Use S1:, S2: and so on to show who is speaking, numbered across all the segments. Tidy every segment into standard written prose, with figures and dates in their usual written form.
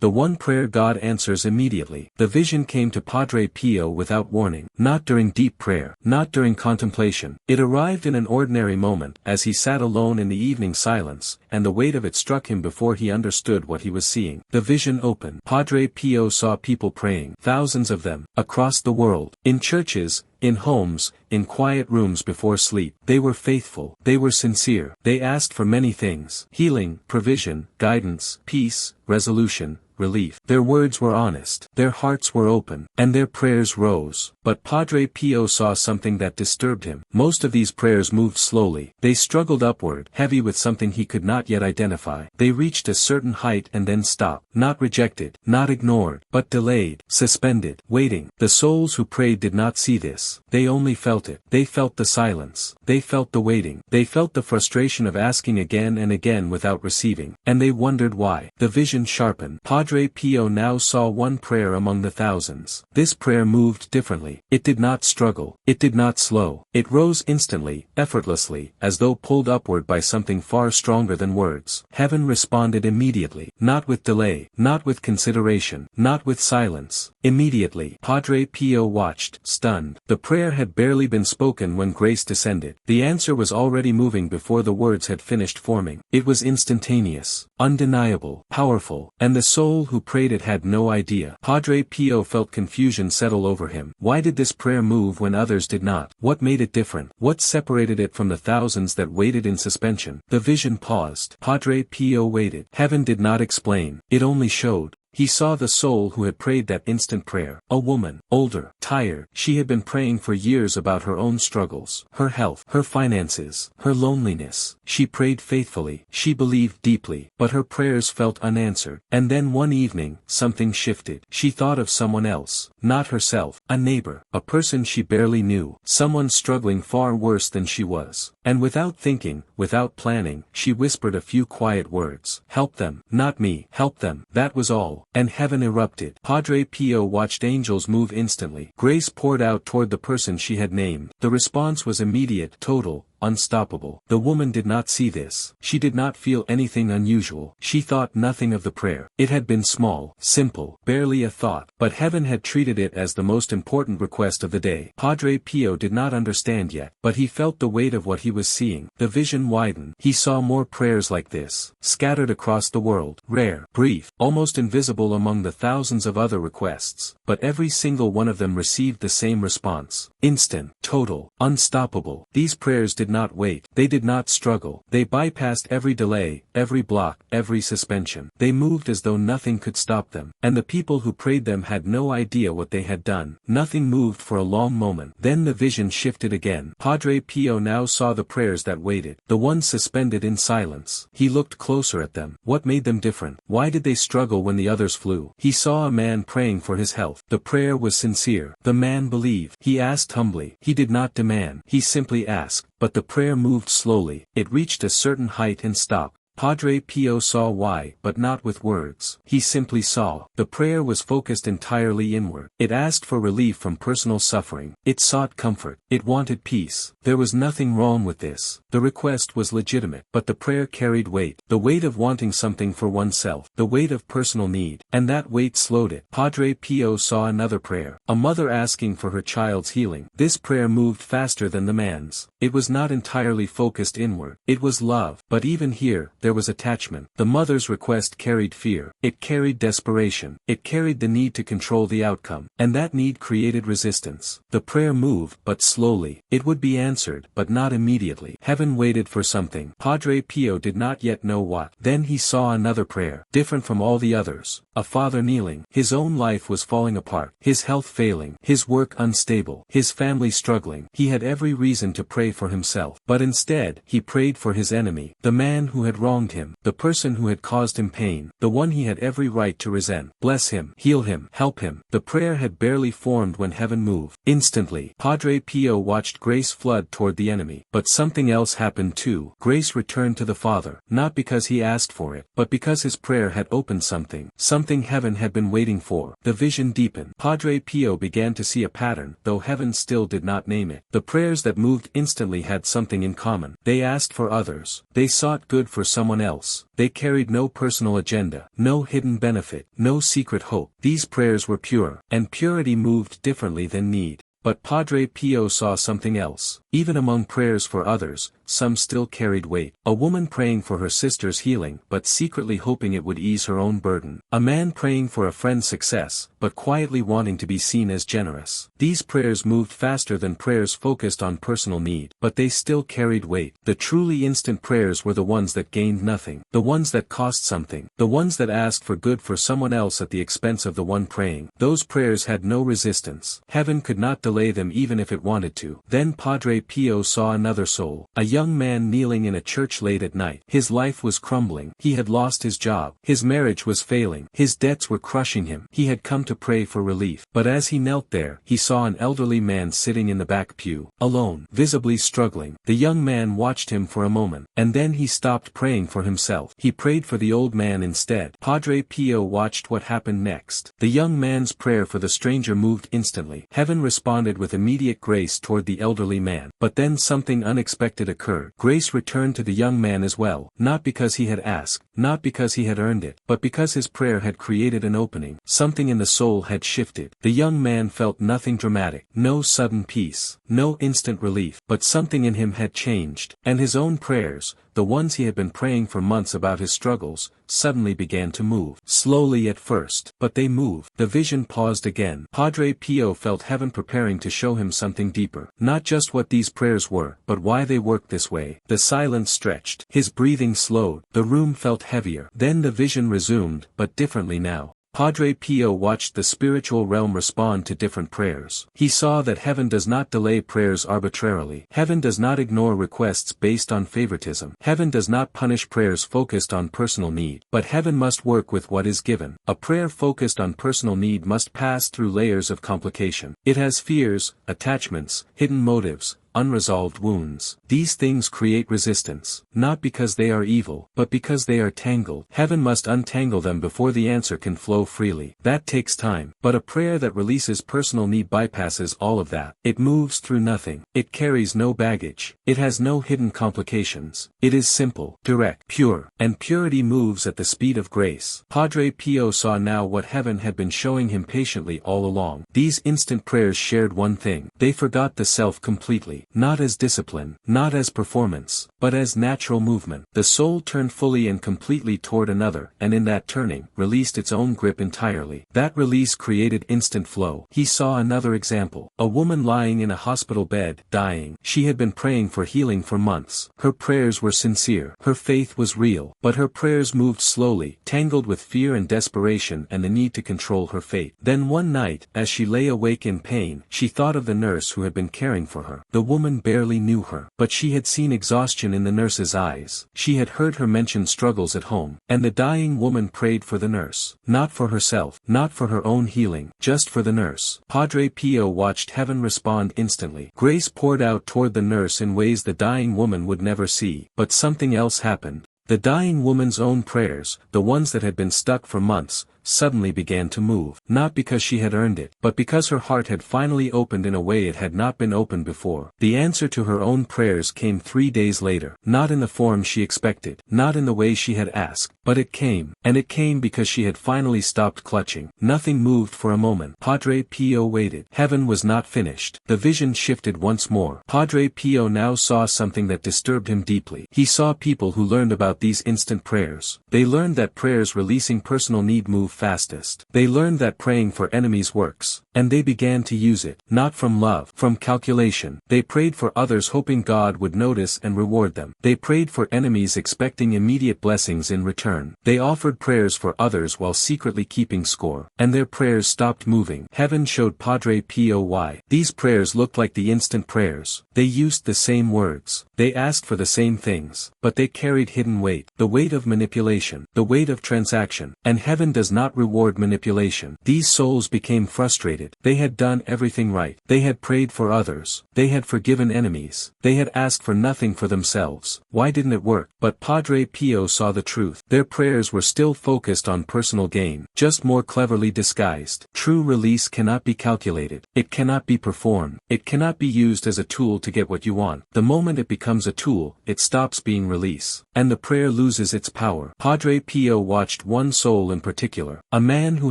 S1: the one prayer God answers immediately. The vision came to Padre Pio without warning, not during deep prayer, not during contemplation. It arrived in an ordinary moment, as he sat alone in the evening silence, and the weight of it struck him before he understood what he was seeing. The vision opened. Padre Pio saw people praying, thousands of them, across the world, in churches, in homes, in quiet rooms before sleep. They were faithful, they were sincere, they asked for many things: healing, provision, guidance, peace, resolution, relief. Their words were honest, their hearts were open, and their prayers rose. But Padre Pio saw something that disturbed him. Most of these prayers moved slowly. They struggled upward, heavy with something he could not yet identify. They reached a certain height and then stopped. Not rejected, not ignored, but delayed, suspended, waiting. The souls who prayed did not see this. They only felt it. They felt the silence. They felt the waiting. They felt the frustration of asking again and again without receiving. And they wondered why. The vision sharpened. Padre Pio now saw one prayer among the thousands. This prayer moved differently. It did not struggle. It did not slow. It rose instantly, effortlessly, as though pulled upward by something far stronger than words. Heaven responded immediately. Not with delay. Not with consideration. Not with silence. Immediately. Padre Pio watched, stunned. The prayer had barely been spoken when grace descended. The answer was already moving before the words had finished forming. It was instantaneous, undeniable, powerful, and the soul who prayed it had no idea. Padre Pio felt confusion settle over him. Why did this prayer move when others did not? What made it different? What separated it from the thousands that waited in suspension? The vision paused. Padre Pio waited. Heaven did not explain. It only showed. He saw the soul who had prayed that instant prayer. A woman, older, tired. She had been praying for years about her own struggles, her health, her finances, her loneliness. She prayed faithfully, she believed deeply, but her prayers felt unanswered. And then one evening, something shifted. She thought of someone else, not herself, a neighbor, a person she barely knew, someone struggling far worse than she was. And without thinking, without planning, she whispered a few quiet words. Help them, not me, help them. That was all. And heaven erupted. Padre Pio watched angels move instantly. Grace poured out toward the person she had named. The response was immediate, total, unstoppable. The woman did not see this. She did not feel anything unusual. She thought nothing of the prayer. It had been small, simple, barely a thought, but heaven had treated it as the most important request of the day. Padre Pio did not understand yet, but he felt the weight of what he was seeing. The vision widened. He saw more prayers like this, scattered across the world, rare, brief, almost invisible among the thousands of other requests, but every single one of them received the same response. Instant, total, unstoppable. These prayers did not wait. They did not struggle. They bypassed every delay, every block, every suspension. They moved as though nothing could stop them. And the people who prayed them had no idea what they had done. Nothing moved for a long moment. Then the vision shifted again. Padre Pio now saw the prayers that waited, the ones suspended in silence. He looked closer at them. What made them different? Why did they struggle when the others flew? He saw a man praying for his health. The prayer was sincere. The man believed. He asked humbly. He did not demand. He simply asked. But the prayer moved slowly. It reached a certain height and stopped. Padre Pio saw why, but not with words. He simply saw. The prayer was focused entirely inward. It asked for relief from personal suffering. It sought comfort. It wanted peace. There was nothing wrong with this. The request was legitimate, but the prayer carried weight. The weight of wanting something for oneself. The weight of personal need. And that weight slowed it. Padre Pio saw another prayer. A mother asking for her child's healing. This prayer moved faster than the man's. It was not entirely focused inward. It was love. But even here, there was attachment. The mother's request carried fear. It carried desperation. It carried the need to control the outcome. And that need created resistance. The prayer moved, but slowly. It would be answered, but not immediately. Heaven waited for something. Padre Pio did not yet know what. Then he saw another prayer, different from all the others. A father kneeling. His own life was falling apart. His health failing. His work unstable. His family struggling. He had every reason to pray for himself. But instead, he prayed for his enemy, the man who had wronged him, the person who had caused him pain, the one he had every right to resent. Bless him, heal him, help him. The prayer had barely formed when heaven moved. Instantly, Padre Pio watched grace flood toward the enemy. But something else happened too. Grace returned to the father, not because he asked for it, but because his prayer had opened something heaven had been waiting for. The vision deepened. Padre Pio began to see a pattern, though heaven still did not name it. The prayers that moved instantly had something in common. They asked for others. They sought good for someone someone else. They carried no personal agenda, no hidden benefit, no secret hope. These prayers were pure, and purity moved differently than need. But Padre Pio saw something else. Even among prayers for others, some still carried weight. A woman praying for her sister's healing but secretly hoping it would ease her own burden. A man praying for a friend's success, but quietly wanting to be seen as generous. These prayers moved faster than prayers focused on personal need, but they still carried weight. The truly instant prayers were the ones that gained nothing, the ones that cost something, the ones that asked for good for someone else at the expense of the one praying. Those prayers had no resistance. Heaven could not delay them even if it wanted to. Then Padre Pio saw another soul, a young man kneeling in a church late at night. His life was crumbling. He had lost his job. His marriage was failing. His debts were crushing him. He had come to pray for relief. But as he knelt there, he saw an elderly man sitting in the back pew, alone, visibly struggling. The young man watched him for a moment, and then he stopped praying for himself. He prayed for the old man instead. Padre Pio watched what happened next. The young man's prayer for the stranger moved instantly. Heaven responded with immediate grace toward the elderly man. But then something unexpected occurred. Grace returned to the young man as well, not because he had asked, not because he had earned it, but because his prayer had created an opening. Something in the soul had shifted. The young man felt nothing dramatic, no sudden peace, no instant relief, but something in him had changed, and his own prayers, the ones he had been praying for months about his struggles, suddenly began to move. Slowly at first, but they moved. The vision paused again. Padre Pio felt heaven preparing to show him something deeper. Not just what these prayers were, but why they worked this way. The silence stretched. His breathing slowed. The room felt heavier. Then the vision resumed, but differently now. Padre Pio watched the spiritual realm respond to different prayers. He saw that heaven does not delay prayers arbitrarily. Heaven does not ignore requests based on favoritism. Heaven does not punish prayers focused on personal need. But heaven must work with what is given. A prayer focused on personal need must pass through layers of complication. It has fears, attachments, hidden motives, unresolved wounds. These things create resistance, not because they are evil, but because they are tangled. Heaven must untangle them before the answer can flow freely. That takes time, but a prayer that releases personal need bypasses all of that. It moves through nothing. It carries no baggage. It has no hidden complications. It is simple, direct, pure, and purity moves at the speed of grace. Padre Pio saw now what heaven had been showing him patiently all along. These instant prayers shared one thing. They forgot the self completely. Not as discipline, not as performance, but as natural movement. The soul turned fully and completely toward another, and in that turning, released its own grip entirely. That release created instant flow. He saw another example. A woman lying in a hospital bed, dying. She had been praying for healing for months. Her prayers were sincere. Her faith was real. But her prayers moved slowly, tangled with fear and desperation and the need to control her fate. Then one night, as she lay awake in pain, she thought of the nurse who had been caring for her. The woman barely knew her, but she had seen exhaustion in the nurse's eyes. She had heard her mention struggles at home, and the dying woman prayed for the nurse. Not for herself, not for her own healing, just for the nurse. Padre Pio watched heaven respond instantly. Grace poured out toward the nurse in ways the dying woman would never see. But something else happened. The dying woman's own prayers, the ones that had been stuck for months, suddenly began to move. Not because she had earned it, but because her heart had finally opened in a way it had not been opened before. The answer to her own prayers came 3 days later. Not in the form she expected, not in the way she had asked, but it came. And it came because she had finally stopped clutching. Nothing moved for a moment. Padre Pio waited. Heaven was not finished. The vision shifted once more. Padre Pio now saw something that disturbed him deeply. He saw people who learned about these instant prayers. They learned that prayers releasing personal need move fastest. They learned that praying for enemies works, and they began to use it, not from love, from calculation. They prayed for others hoping God would notice and reward them. They prayed for enemies expecting immediate blessings in return. They offered prayers for others while secretly keeping score, and their prayers stopped moving. Heaven showed Padre Pio why. These prayers looked like the instant prayers. They used the same words. They asked for the same things, but they carried hidden weight, the weight of manipulation, the weight of transaction, and heaven does not not reward manipulation. These souls became frustrated. They had done everything right. They had prayed for others. They had forgiven enemies. They had asked for nothing for themselves. Why didn't it work? But Padre Pio saw the truth. Their prayers were still focused on personal gain, just more cleverly disguised. True release cannot be calculated. It cannot be performed. It cannot be used as a tool to get what you want. The moment it becomes a tool, it stops being release, and the prayer loses its power. Padre Pio watched one soul in particular, a man who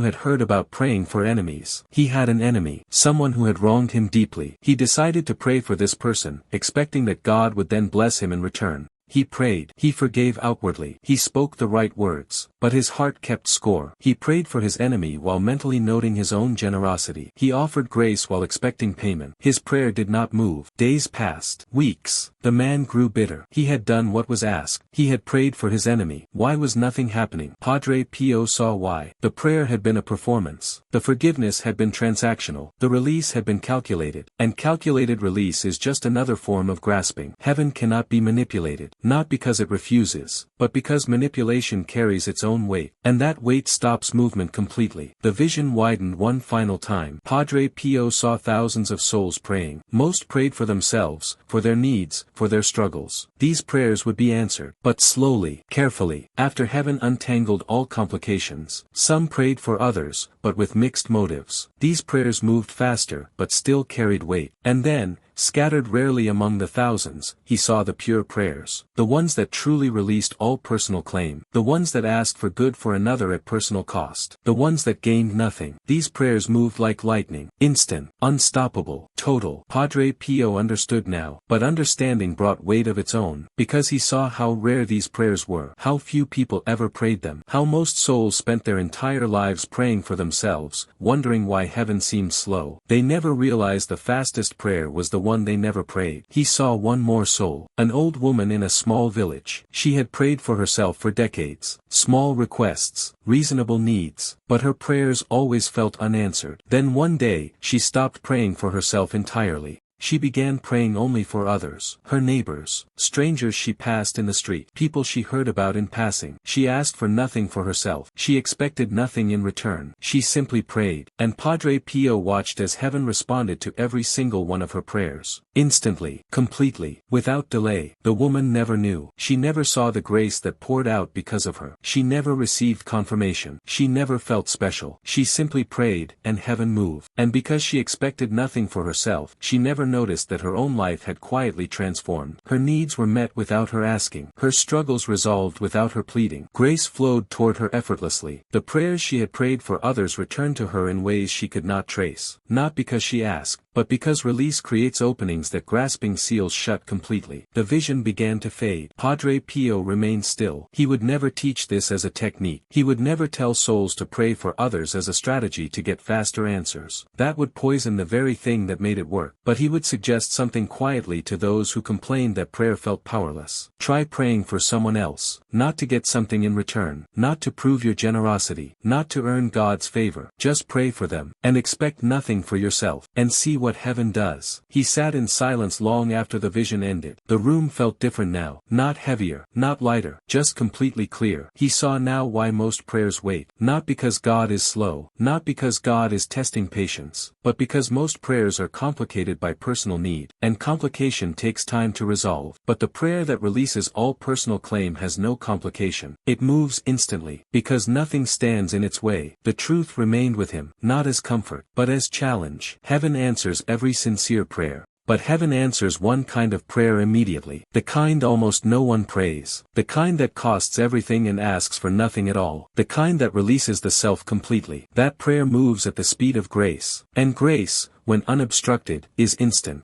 S1: had heard about praying for enemies. He had an enemy, someone who had wronged him deeply. He decided to pray for this person, expecting that God would then bless him in return. He prayed. He forgave outwardly. He spoke the right words, but his heart kept score. He prayed for his enemy while mentally noting his own generosity. He offered grace while expecting payment. His prayer did not move. Days passed. Weeks. The man grew bitter. He had done what was asked. He had prayed for his enemy. Why was nothing happening? Padre Pio saw why. The prayer had been a performance. The forgiveness had been transactional. The release had been calculated. And calculated release is just another form of grasping. Heaven cannot be manipulated. Not because it refuses, but because manipulation carries its own weight, and that weight stops movement completely. The vision widened one final time. Padre Pio saw thousands of souls praying. Most prayed for themselves, for their needs, for their struggles. These prayers would be answered, but slowly, carefully, after heaven untangled all complications. Some prayed for others, but with mixed motives. These prayers moved faster, but still carried weight. And then, scattered rarely among the thousands, he saw the pure prayers, the ones that truly released all personal claim, the ones that asked for good for another at personal cost, the ones that gained nothing. These prayers moved like lightning, instant, unstoppable, total. Padre Pio understood now, but understanding brought weight of its own, because he saw how rare these prayers were, how few people ever prayed them, how most souls spent their entire lives praying for themselves, wondering why heaven seemed slow. They never realized the fastest prayer was the one they never prayed. He saw one more soul, an old woman in a small village. She had prayed for herself for decades, small requests, reasonable needs, but her prayers always felt unanswered. Then one day, she stopped praying for herself entirely. She began praying only for others, her neighbors, strangers she passed in the street, people she heard about in passing. She asked for nothing for herself. She expected nothing in return. She simply prayed, and Padre Pio watched as heaven responded to every single one of her prayers. Instantly, completely, without delay. The woman never knew. She never saw the grace that poured out because of her. She never received confirmation. She never felt special. She simply prayed, and heaven moved. And because she expected nothing for herself, she never noticed that her own life had quietly transformed. Her needs were met without her asking. Her struggles resolved without her pleading. Grace flowed toward her effortlessly. The prayers she had prayed for others returned to her in ways she could not trace. Not because she asked, but because release creates openings that grasping seals shut completely. The vision began to fade. Padre Pio remained still. He would never teach this as a technique. He would never tell souls to pray for others as a strategy to get faster answers. That would poison the very thing that made it work. But he would suggest something quietly to those who complained that prayer felt powerless. Try praying for someone else, not to get something in return, not to prove your generosity, not to earn God's favor. Just pray for them, and expect nothing for yourself, and see what heaven does. He sat in silence long after the vision ended. The room felt different now, not heavier, not lighter, just completely clear. He saw now why most prayers wait, not because God is slow, not because God is testing patience, but because most prayers are complicated by personal need, and complication takes time to resolve. But the prayer that releases all personal claim has no complication. It moves instantly, because nothing stands in its way. The truth remained with him, not as comfort, but as challenge. Heaven answers every sincere prayer. But heaven answers one kind of prayer immediately, the kind almost no one prays, the kind that costs everything and asks for nothing at all, the kind that releases the self completely. That prayer moves at the speed of grace, and grace, when unobstructed, is instant.